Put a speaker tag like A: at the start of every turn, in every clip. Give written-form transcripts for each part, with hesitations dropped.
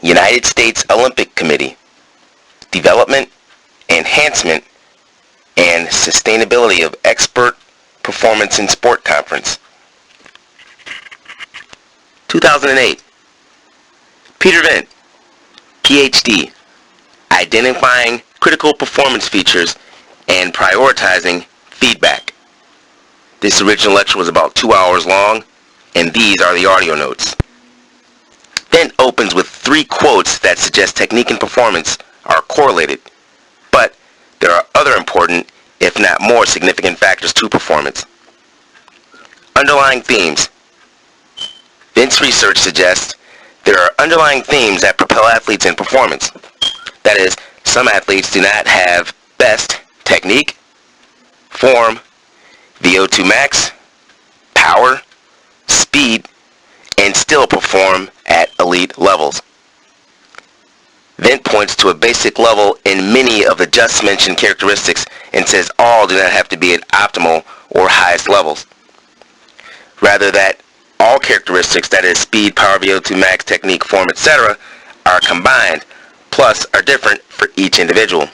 A: United States Olympic Committee, Development, Enhancement, and Sustainability of Expert Performance in Sport Conference. 2008, Peter Vint, Ph.D., Identifying Critical Performance Features and Prioritizing Feedback. This original lecture was about 2 hours long, and these are the audio notes. Vint opens with 3 quotes that suggest technique and performance are correlated, but there are other important, if not more significant factors to performance. Underlying themes. Vint's research suggests there are underlying themes that propel athletes in performance. That is, some athletes do not have best technique, form, VO2 max, power, speed, and still perform at elite levels. Vint points to a basic level in many of the just mentioned characteristics and says all do not have to be at optimal or highest levels. Rather that all characteristics, that is speed, power, VO2 max, technique, form, etc., are combined, plus are different for each individual.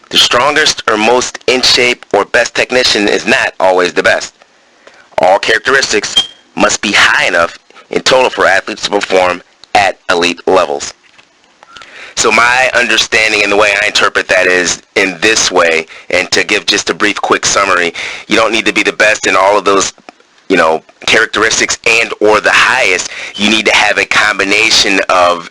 A: The strongest or most in shape or best technician is not always the best. All characteristics must be high enough in total for athletes to perform at elite levels. So my understanding and the way I interpret that is in this way, and to give just a brief quick summary, you don't need to be the best in all of those characteristics and or the highest. You need to have a combination of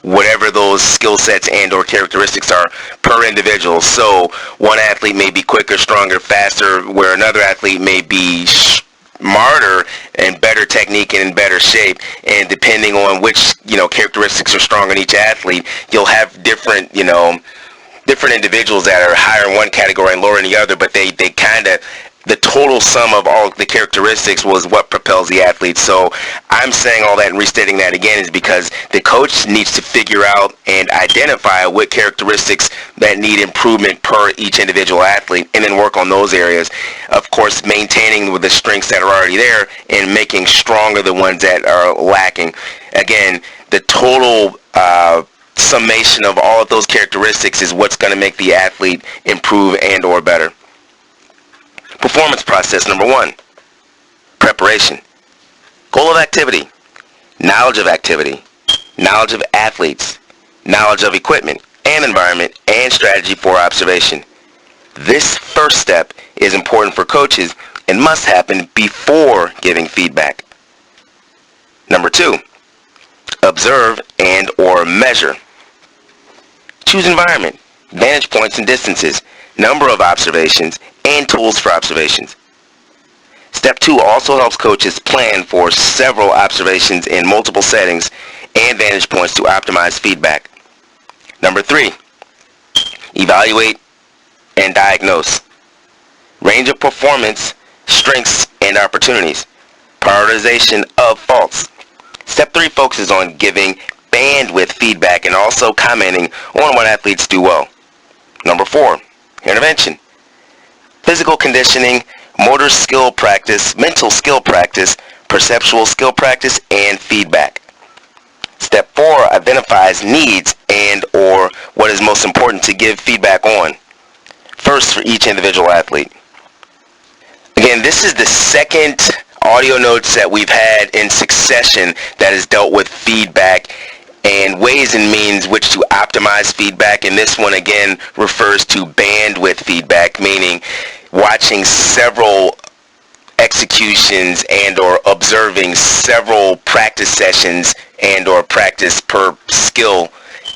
A: whatever those skill sets and or characteristics are per individual. So one athlete may be quicker, stronger, faster, where another athlete may be smarter and better technique and in better shape. And depending on which characteristics are strong in each athlete, you'll have different individuals that are higher in one category and lower in the other, but they kind of, the total sum of all the characteristics was what propels the athlete. So I'm saying all that and restating that again is because the coach needs to figure out and identify what characteristics that need improvement per each individual athlete and then work on those areas. Of course, maintaining with the strengths that are already there and making stronger the ones that are lacking. Again, the total summation of all of those characteristics is what's going to make the athlete improve and or better. Performance process number 1, preparation. Goal of activity, knowledge of activity, knowledge of athletes, knowledge of equipment and environment, and strategy for observation. This first step is important for coaches and must happen before giving feedback. Number 2, observe and or measure. Choose environment, vantage points and distances, number of observations, and tools for observations. Step 2 also helps coaches plan for several observations in multiple settings and vantage points to optimize feedback. Number 3, evaluate and diagnose. Range of performance, strengths, and opportunities. Prioritization of faults. Step 3 focuses on giving bandwidth feedback and also commenting on what athletes do well. Number 4, intervention. Physical conditioning, motor skill practice, mental skill practice, perceptual skill practice, and feedback. Step 4 identifies needs and or what is most important to give feedback on. First for each individual athlete. Again, this is the second audio notes that we've had in succession that has dealt with feedback and ways and means which to optimize feedback. And this one again refers to bandwidth feedback, meaning watching several executions and or observing several practice sessions and or practice per skill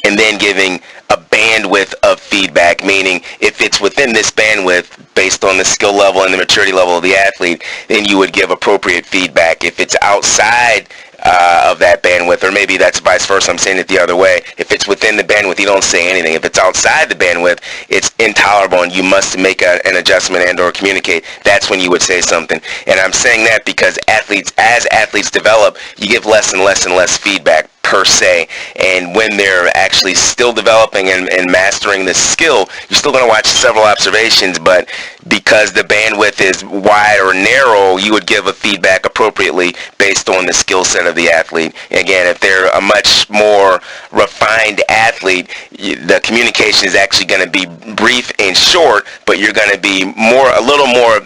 A: and then giving a bandwidth of feedback, meaning if it's within this bandwidth based on the skill level and the maturity level of the athlete, then you would give appropriate feedback. If it's outside of that bandwidth, or maybe that's vice versa, I'm saying it the other way. If it's within the bandwidth, you don't say anything. If it's outside the bandwidth, it's intolerable and you must make an adjustment and or communicate. That's when you would say something. And I'm saying that because as athletes develop, you give less and less and less feedback per se. And when they're actually still developing and mastering the skill, you're still going to watch several observations, but because the bandwidth is wide or narrow, you would give a feedback appropriately based on the skill set of the athlete. Again, if they're a much more refined athlete, the communication is actually going to be brief and short, but you're going to be a little more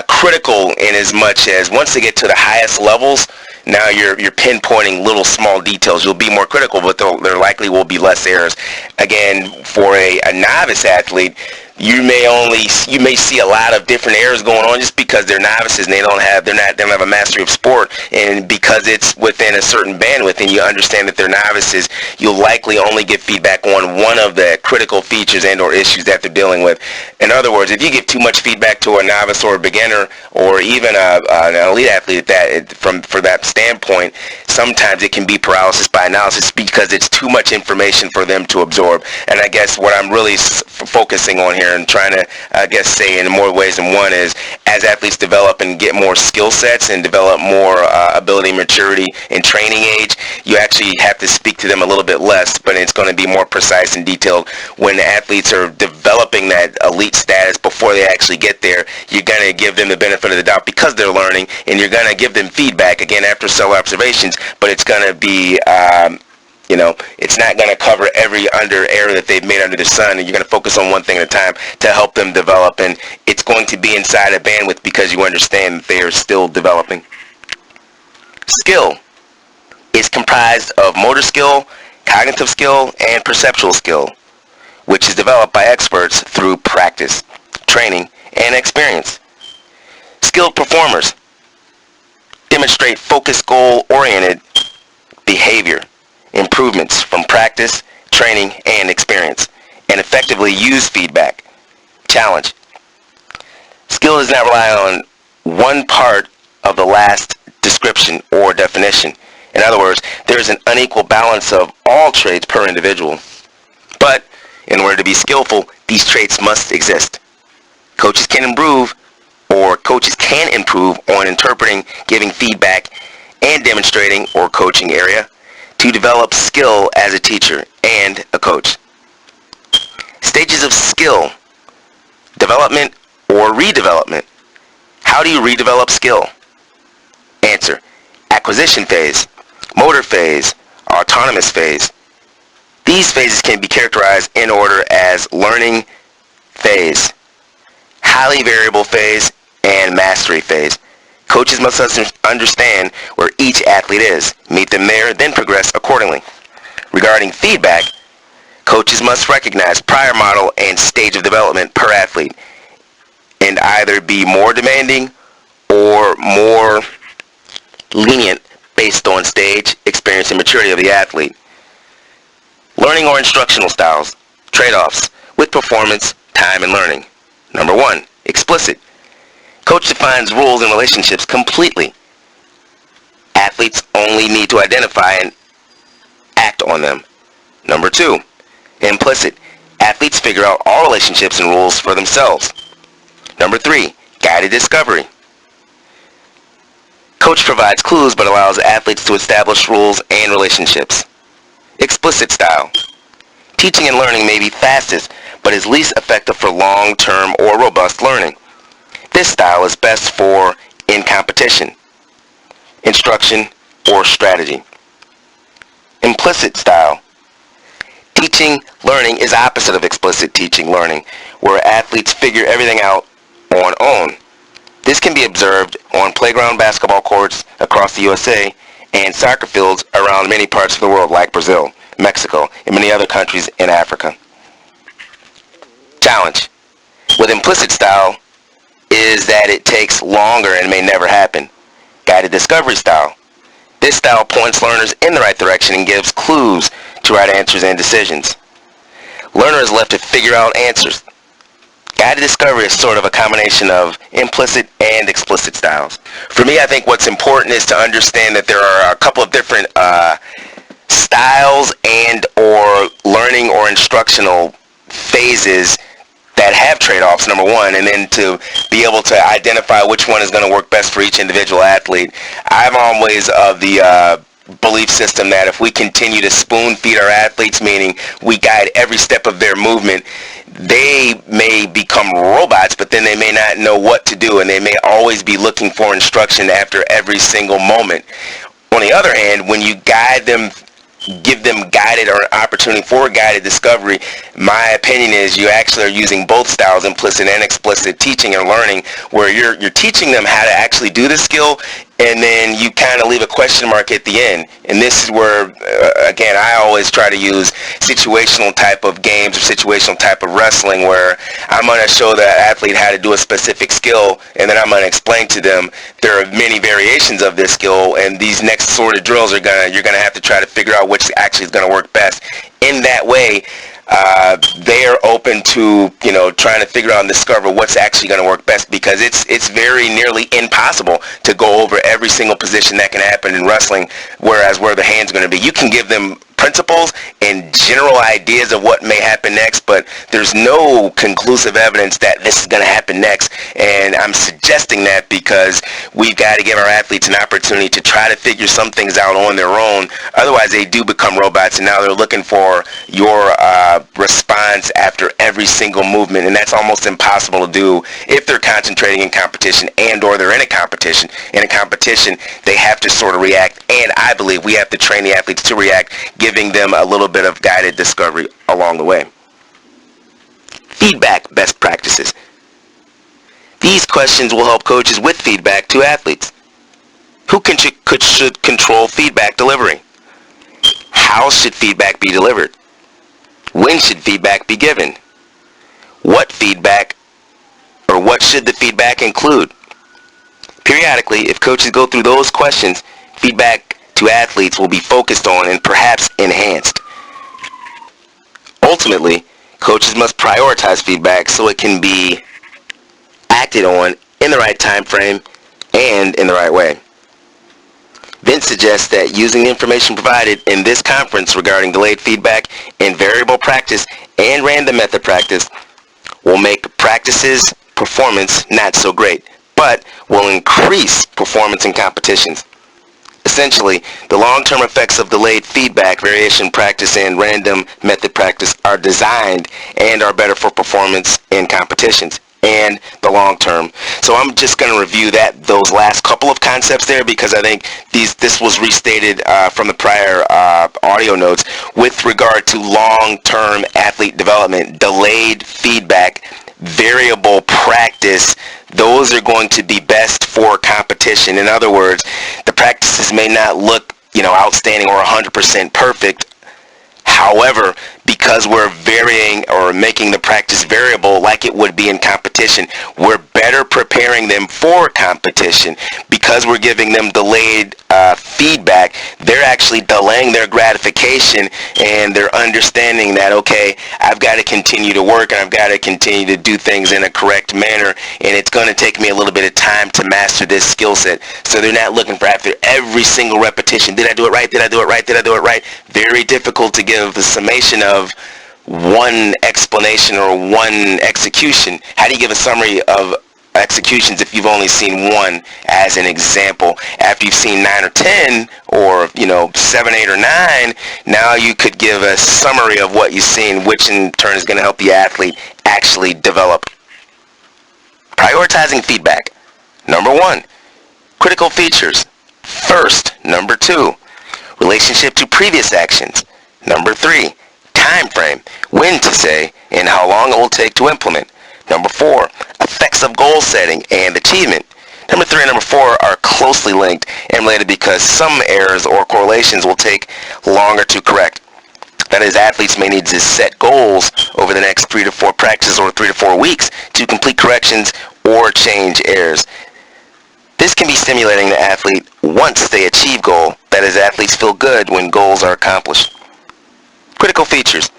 A: critical in as much as once they get to the highest levels, now you're pinpointing little small details. You'll be more critical, but there likely will be less errors. Again, for a novice athlete, you may see a lot of different errors going on just because they're novices and they don't have a mastery of sport, and because it's within a certain bandwidth and you understand that they're novices, you'll likely only get feedback on one of the critical features and or issues that they're dealing with. In other words, if you give too much feedback to a novice or a beginner or even an elite athlete for that standpoint, sometimes it can be paralysis by analysis because it's too much information for them to absorb. And I guess what I'm really focusing on here and trying to, say in more ways than one is, as athletes develop and get more skill sets and develop more ability, maturity, and training age, you actually have to speak to them a little bit less, but it's going to be more precise and detailed. When athletes are developing that elite status before they actually get there, you're going to give them the benefit of the doubt because they're learning, and you're going to give them feedback, again, after several observations, but it's going to be it's not going to cover every error that they've made under the sun, and you're going to focus on one thing at a time to help them develop, and it's going to be inside a bandwidth because you understand that they are still developing. Skill is comprised of motor skill, cognitive skill, and perceptual skill, which is developed by experts through practice, training, and experience. Skilled performers demonstrate focused, goal-oriented behavior improvements from practice, training, and experience, and effectively use feedback. Challenge. Skill does not rely on one part of the last description or definition. In other words, there is an unequal balance of all traits per individual. But in order to be skillful, these traits must exist. Coaches can improve on interpreting, giving feedback, and demonstrating or coaching area to develop skill as a teacher and a coach. Stages of skill: development or redevelopment. How do you redevelop skill? Answer: acquisition phase, motor phase, autonomous phase. These phases can be characterized in order as learning phase, highly variable phase, and mastery phase. Coaches must understand where each athlete is, meet them there, then progress accordingly. Regarding feedback, coaches must recognize prior model and stage of development per athlete and either be more demanding or more lenient based on stage, experience, and maturity of the athlete. Learning or instructional styles, trade-offs with performance, time, and learning. Number 1, explicit. Coach defines rules and relationships completely. Athletes only need to identify and act on them. Number 2, implicit. Athletes figure out all relationships and rules for themselves. Number 3, guided discovery. Coach provides clues but allows athletes to establish rules and relationships. Explicit style. Teaching and learning may be fastest, but is least effective for long-term or robust learning. This style is best for in competition, instruction, or strategy. Implicit style. Teaching learning is opposite of explicit teaching learning, where athletes figure everything out on own. This can be observed on playground basketball courts across the USA and soccer fields around many parts of the world like Brazil, Mexico, and many other countries in Africa. Challenge with implicit style is that it takes longer and may never happen. Guided discovery style. This style points learners in the right direction and gives clues to right answers and decisions. Learner is left to figure out answers. Guided discovery is sort of a combination of implicit and explicit styles. For me, I think what's important is to understand that there are a couple of different styles and or learning or instructional phases that have trade-offs, number 1, and then to be able to identify which one is going to work best for each individual athlete. I'm always of the belief system that if we continue to spoon feed our athletes, meaning we guide every step of their movement, they may become robots, but then they may not know what to do, and they may always be looking for instruction after every single moment. On the other hand, when you guide them, give them guided or an opportunity for guided discovery, my opinion is you actually are using both styles, implicit and explicit teaching and learning, where you're teaching them how to actually do the skill, and then you kind of leave a question mark at the end. And this is where, again, I always try to use situational type of games or situational type of wrestling, where I'm going to show the athlete how to do a specific skill, and then I'm going to explain to them there are many variations of this skill, and these next sort of drills you're going to have to try to figure out which actually is going to work best. In that way, they are open to, trying to figure out and discover what's actually going to work best, because it's very nearly impossible to go over every single position that can happen in wrestling, whereas where the hand's going to be. You can give them principles and general ideas of what may happen next, but there's no conclusive evidence that this is going to happen next. And I'm suggesting that because we've got to give our athletes an opportunity to try to figure some things out on their own. Otherwise, they do become robots, and now they're looking for your response after every single movement, and that's almost impossible to do if they're concentrating in competition and or they're in a competition. In a competition, they have to sort of react, and I believe we have to train the athletes to react, giving them a little bit of guided discovery along the way. Feedback best practices. These questions will help coaches with feedback to athletes. Who should control feedback delivery? How should feedback be delivered? When should feedback be given? What feedback, or what should the feedback include? Periodically, if coaches go through those questions, feedback to athletes will be focused on and perhaps enhanced. Ultimately, coaches must prioritize feedback so it can be acted on in the right time frame and in the right way. Vint suggests that using the information provided in this conference regarding delayed feedback and variable practice and random method practice will make practices performance not so great, but will increase performance in competitions. Essentially, the long-term effects of delayed feedback, variation practice, and random method practice are designed and are better for performance in competitions and the long term. So I'm just going to review those last couple of concepts there, because I think this was restated from the prior audio notes with regard to long-term athlete development. Delayed feedback, variable practice, those are going to be best for competition. In other words, the practices may not look, outstanding or 100% perfect. However, because we're varying or making the practice variable like it would be in competition, we're better preparing them for competition. Because we're giving them delayed feedback, they're actually delaying their gratification, and they're understanding that, okay, I've got to continue to work, and I've got to continue to do things in a correct manner, and it's going to take me a little bit of time to master this skill set. So they're not looking for after every single repetition, did I do it right, did I do it right, did I do it right? Very difficult to give the summation of one explanation or one execution. How do you give a summary of executions if you've only seen one as an example? After you've seen 9 or 10 or 7, 8, or 9, now you could give a summary of what you've seen, which in turn is going to help the athlete actually develop. Prioritizing feedback. Number 1, critical features. First. Number 2, relationship to previous actions. Number 3, time frame, when to say and how long it will take to implement. Number 4, effects of goal setting and achievement. Number 3 and number 4 are closely linked and related because some errors or correlations will take longer to correct. That is, athletes may need to set goals over the next 3 to 4 practices or 3 to 4 weeks to complete corrections or change errors. This can be stimulating the athlete once they achieve goal. That is, athletes feel good when goals are accomplished. Critical features.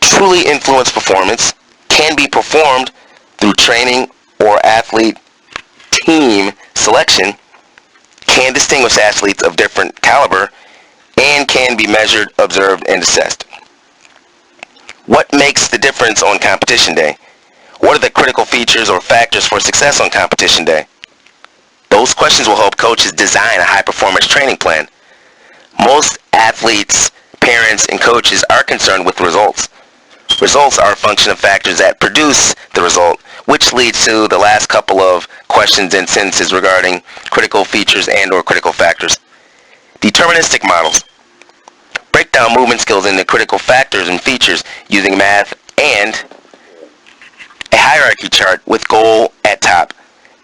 A: Truly influence performance, can be performed through training or athlete team selection, can distinguish athletes of different caliber, and can be measured, observed, and assessed. What makes the difference on competition day? What are the critical features or factors for success on competition day? Those questions will help coaches design a high-performance training plan. Most athletes, parents, and coaches are concerned with results. Results are a function of factors that produce the result, which leads to the last couple of questions and sentences regarding critical features and/or critical factors. Deterministic models. Break down movement skills into critical factors and features using math and a hierarchy chart with goal at top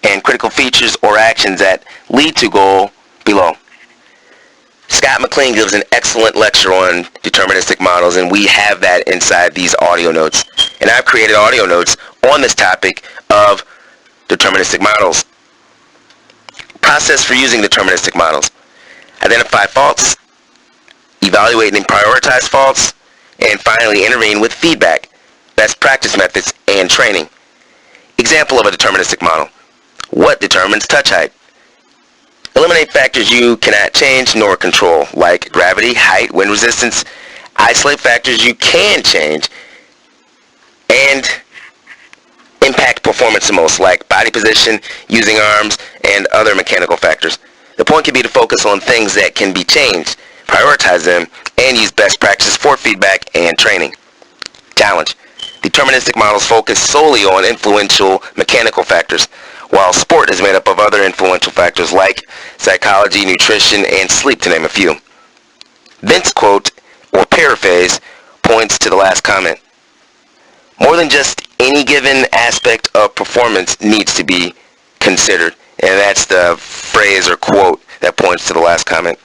A: and critical features or actions that lead to goal below. Scott McLean gives an excellent lecture on deterministic models, and we have that inside these audio notes. And I've created audio notes on this topic of deterministic models. Process for using deterministic models. Identify faults, evaluate and prioritize faults, and finally intervene with feedback, best practice methods, and training. Example of a deterministic model. What determines touch height? Eliminate factors you cannot change nor control, like gravity, height, wind resistance. Isolate factors you can change and impact performance the most, like body position, using arms, and other mechanical factors. The point can be to focus on things that can be changed, prioritize them, and use best practices for feedback and training. Challenge. Deterministic models focus solely on influential mechanical factors, while sport is made up of other influential factors like psychology, nutrition, and sleep, to name a few. Vint's quote, or paraphrase, points to the last comment. More than just any given aspect of performance needs to be considered, and that's the phrase or quote that points to the last comment.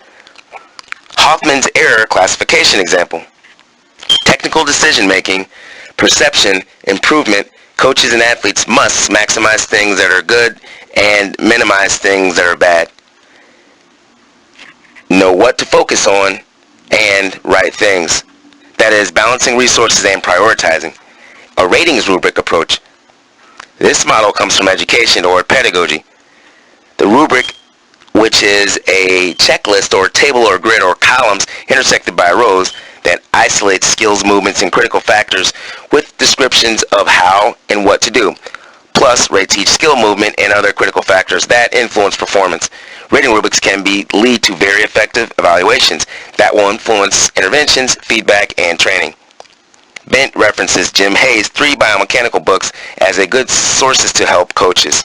A: Hoffman's error classification example. Technical decision making, perception, improvement. Coaches and athletes must maximize things that are good and minimize things that are bad. Know what to focus on and right things. That is, balancing resources and prioritizing. A ratings rubric approach. This model comes from education or pedagogy. The rubric, which is a checklist or table or grid or columns intersected by rows that isolates skills, movements, and critical factors with descriptions of how and what to do, plus rates each skill, movement, and other critical factors that influence performance. Rating rubrics can lead to very effective evaluations that will influence interventions, feedback, and training. Vint references Jim Hayes' 3 biomechanical books as a good sources to help coaches.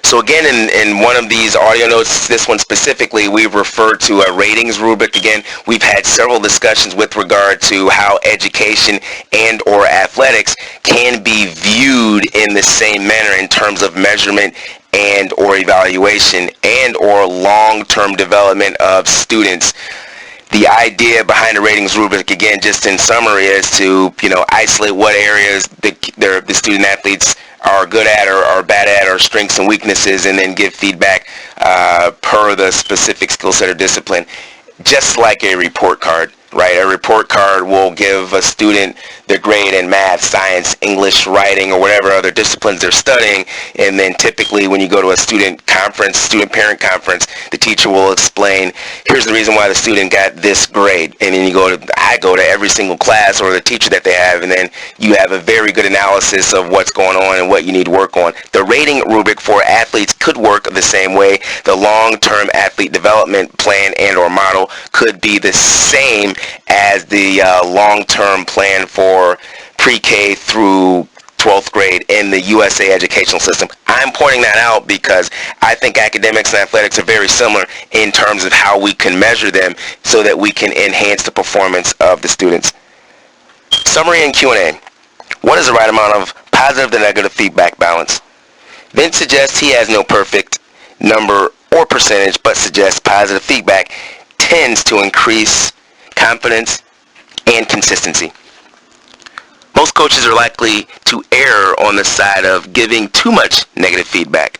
A: So again, in one of these audio notes, this one specifically, we've referred to a ratings rubric. Again, we've had several discussions with regard to how education and or athletics can be viewed in the same manner in terms of measurement and or evaluation and or long-term development of students. The idea behind the ratings rubric, again, just in summary, is to, isolate what areas the student athletes are good at or are bad at, or strengths and weaknesses, and then give feedback per the specific skill set or discipline. Just like a report card, right? A report card will give a student their grade in math, science, English, writing, or whatever other disciplines they're studying, and then typically when you go to a student conference, student parent conference, the teacher will explain, here's the reason why the student got this grade, and then I go to every single class or the teacher that they have, and then you have a very good analysis of what's going on and what you need to work on. The rating rubric for athletes could work the same way. The long-term athlete development plan and or model could be the same as the long-term plan for pre-K through 12th grade in the USA educational system. I'm pointing that out because I think academics and athletics are very similar in terms of how we can measure them so that we can enhance the performance of the students. Summary and Q&A. What is the right amount of positive to negative feedback balance? Vint suggests he has no perfect number or percentage, but suggests positive feedback tends to increase confidence and consistency. Most coaches are likely to err on the side of giving too much negative feedback.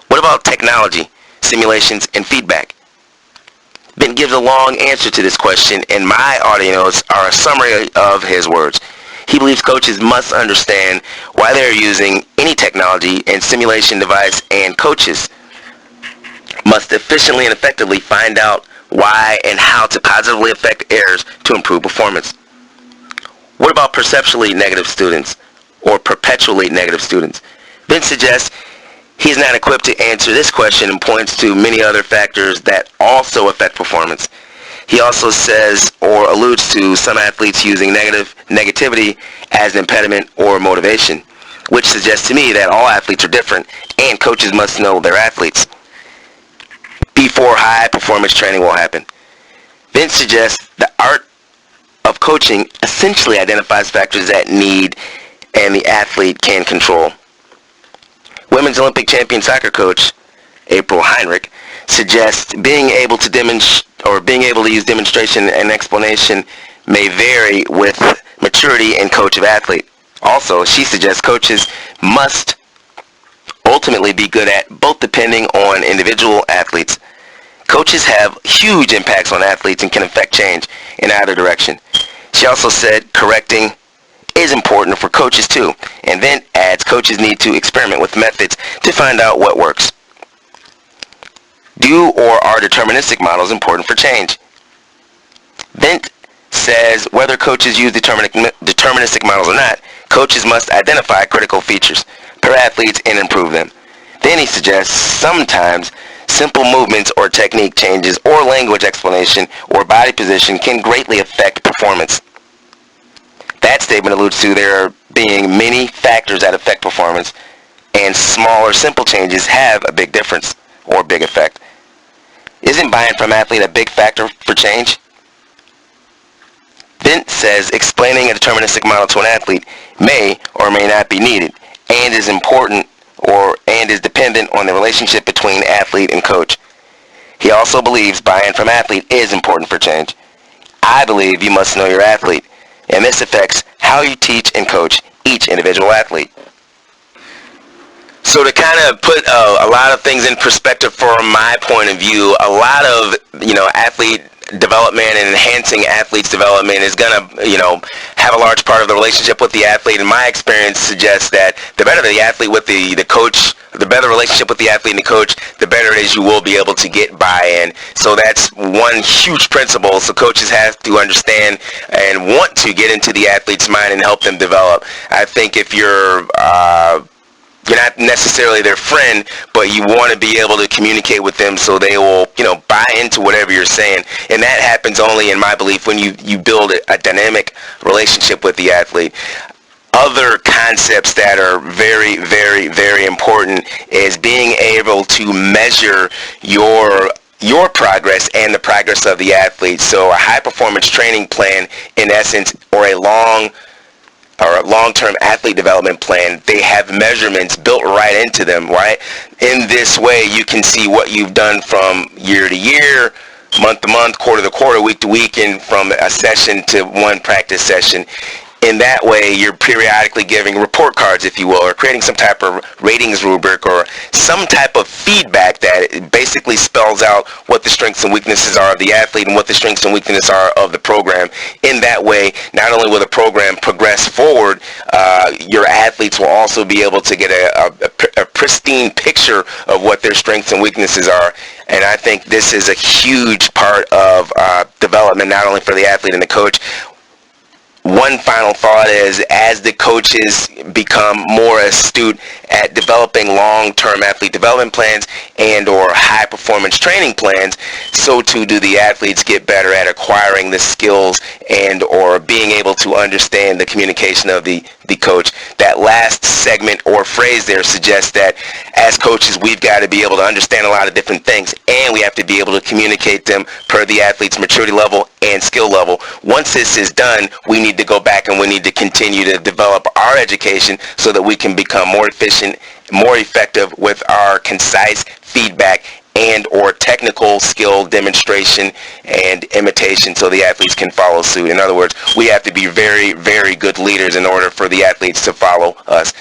A: What about technology, simulations, and feedback? Vint gives a long answer to this question, and my audio notes are a summary of his words. He believes coaches must understand why they are using any technology and simulation device, and coaches must efficiently and effectively find out why and how to positively affect errors to improve performance. What about perceptually negative students or perpetually negative students? Vint suggests He's not equipped to answer this question and points to many other factors that also affect performance. He also says or alludes to some athletes using negativity as an impediment or motivation, which suggests to me that all athletes are different and coaches must know their athletes before high performance training will happen. Vint suggests the art of coaching essentially identifies factors that need and the athlete can control. Women's Olympic champion soccer coach April Heinrich suggests being able to use demonstration and explanation may vary with maturity and coach of athlete. Also, she suggests coaches must ultimately be good at both depending on individual athletes. Coaches have huge impacts on athletes and can affect change in either direction. She also said correcting is important for coaches too, and then adds coaches need to experiment with methods to find out what works. Do or are deterministic models important for change? Vint says whether coaches use deterministic models or not, coaches must identify critical features per athletes and improve them. Then he suggests sometimes simple movements or technique changes or language explanation or body position can greatly affect performance. That statement alludes to there being many factors that affect performance, and small or simple changes have a big difference or big effect. Isn't buy-in from athlete a big factor for change? Vint says explaining a deterministic model to an athlete may or may not be needed and is important and is dependent on the relationship between athlete and coach. He also believes buy-in from athlete is important for change. I believe you must know your athlete, and this affects how you teach and coach each individual athlete. So to kind of put a lot of things in perspective from my point of view, a lot of, athlete development and enhancing athletes' development is going to, have a large part of the relationship with the athlete. And my experience suggests that the better the athlete with the coach, the better relationship with the athlete and the coach, the better it is you will be able to get buy-in. So that's one huge principle. So coaches have to understand and want to get into the athlete's mind and help them develop. I think if you're not necessarily their friend, but you want to be able to communicate with them so they will, buy into whatever you're saying. And that happens only, in my belief, when you build a dynamic relationship with the athlete. Other concepts that are very, very, very important is being able to measure your progress and the progress of the athlete. So a high-performance training plan, in essence, or a long-term athlete development plan, they have measurements built right into them, right? In this way, you can see what you've done from year to year, month to month, quarter to quarter, week to week, and from a session to one practice session. In that way, you're periodically giving report cards, if you will, or creating some type of ratings rubric or some type of feedback that basically spells out what the strengths and weaknesses are of the athlete and what the strengths and weaknesses are of the program. In that way, not only will the program progress forward, your athletes will also be able to get a pristine picture of what their strengths and weaknesses are. And I think this is a huge part of development, not only for the athlete and the coach. One final thought is, as the coaches become more astute at developing long-term athlete development plans and or high-performance training plans, so too do the athletes get better at acquiring the skills and or being able to understand the communication of the coach. That last segment or phrase there suggests that as coaches, we've got to be able to understand a lot of different things, and we have to be able to communicate them per the athlete's maturity level and skill level. Once this is done, we need to go back and we need to continue to develop our education so that we can become more efficient, more effective with our concise feedback and or technical skill demonstration and imitation so the athletes can follow suit. In other words, we have to be very, very good leaders in order for the athletes to follow us.